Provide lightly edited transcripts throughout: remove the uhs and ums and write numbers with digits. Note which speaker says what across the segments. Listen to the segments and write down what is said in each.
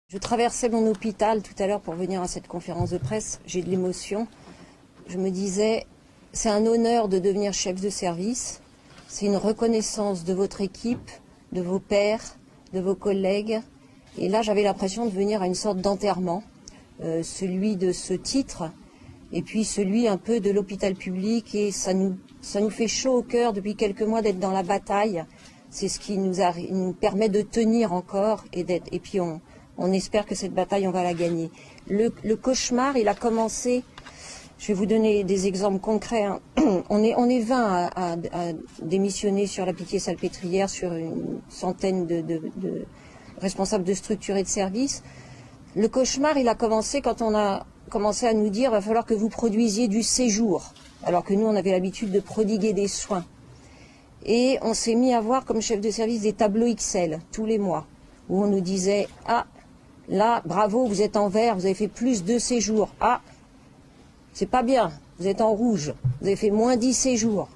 Speaker 1: Je traversais mon hôpital tout à l'heure pour venir à cette conférence de presse. J'ai de l'émotion. Je me disais, c'est un honneur de devenir chef de service. C'est une reconnaissance de votre équipe, de vos pairs, de vos collègues. Et là, j'avais l'impression de venir à une sorte d'enterrement, celui de ce titre, et puis celui un peu de l'hôpital public. Et ça nous fait chaud au cœur depuis quelques mois d'être dans la bataille. C'est ce qui nous permet de tenir encore et d'être. Et puis on espère que cette bataille, on va la gagner. Le cauchemar, il a commencé. Je vais vous donner des exemples concrets. Hein. On est 20 à démissionner sur la Pitié-Salpêtrière, sur une centaine de responsables de structures et de services. Le cauchemar, il a commencé quand on a commencé à nous dire qu'il va falloir que vous produisiez du séjour, alors que nous, on avait l'habitude de prodiguer des soins. Et on s'est mis à voir comme chef de service des tableaux Excel tous les mois, où on nous disait « Ah, là, bravo, vous êtes en vert, vous avez fait plus de séjours. Ah, c'est pas bien, vous êtes en rouge, vous avez fait moins 10 séjours. »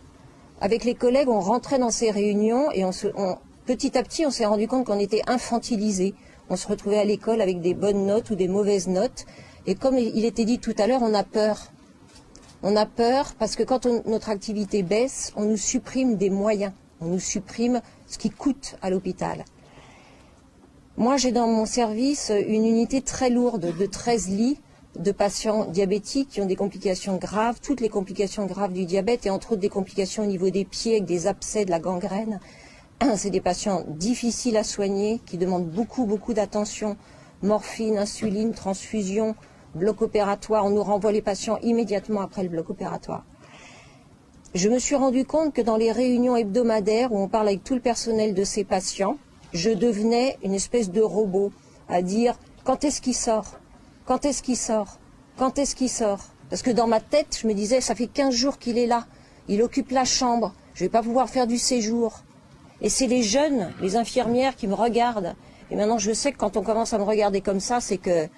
Speaker 1: Avec les collègues, on rentrait dans ces réunions et petit à petit, on s'est rendu compte qu'on était infantilisés. On se retrouvait à l'école avec des bonnes notes ou des mauvaises notes. Et comme il était dit tout à l'heure, on a peur. On a peur parce que quand notre activité baisse, on nous supprime des moyens. On nous supprime ce qui coûte à l'hôpital. Moi, j'ai dans mon service une unité très lourde de 13 lits de patients diabétiques qui ont des complications graves, toutes les complications graves du diabète et entre autres des complications au niveau des pieds avec des abcès, de la gangrène. C'est des patients difficiles à soigner qui demandent beaucoup d'attention, morphine, insuline, transfusion, bloc opératoire. On nous renvoie les patients immédiatement après le bloc opératoire. Je me suis rendu compte que dans les réunions hebdomadaires où on parle avec tout le personnel de ces patients, je devenais une espèce de robot à dire « quand est-ce qu'il sort ? Quand est-ce qu'il sort ? Quand est-ce qu'il sort ?» Parce que dans ma tête, je me disais « ça fait 15 jours qu'il est là, il occupe la chambre, je ne vais pas pouvoir faire du séjour. » Et c'est les jeunes, les infirmières qui me regardent. Et maintenant, je sais que quand on commence à me regarder comme ça, c'est que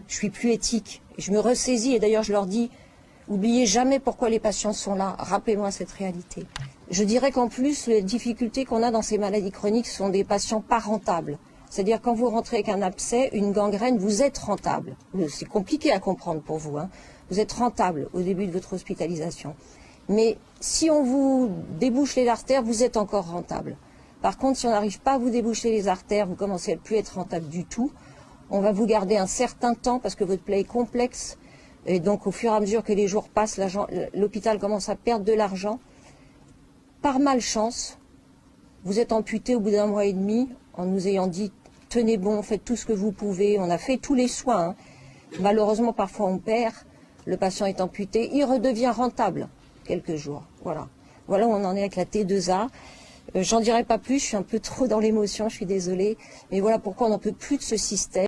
Speaker 1: je suis plus éthique. Et je me ressaisis et d'ailleurs, je leur dis « oubliez jamais pourquoi les patients sont là, rappelez-moi cette réalité. » Je dirais qu'en plus, les difficultés qu'on a dans ces maladies chroniques sont des patients pas rentables. C'est-à-dire quand vous rentrez avec un abcès, une gangrène, vous êtes rentable. C'est compliqué à comprendre pour vous. Hein. Vous êtes rentable au début de votre hospitalisation. Mais si on vous débouche les artères, vous êtes encore rentable. Par contre, si on n'arrive pas à vous déboucher les artères, vous commencez à ne plus être rentable du tout. On va vous garder un certain temps parce que votre plaie est complexe. Et donc, au fur et à mesure que les jours passent, l'hôpital commence à perdre de l'argent. Par malchance, vous êtes amputé au bout d'1 mois et demi en nous ayant dit « tenez bon, faites tout ce que vous pouvez ». On a fait tous les soins. Hein. Malheureusement, parfois on perd. Le patient est amputé. Il redevient rentable quelques jours. Voilà. Voilà où on en est avec la T2A. J'en dirai pas plus, je suis un peu trop dans l'émotion, je suis désolée. Mais voilà pourquoi on n'en peut plus de ce système.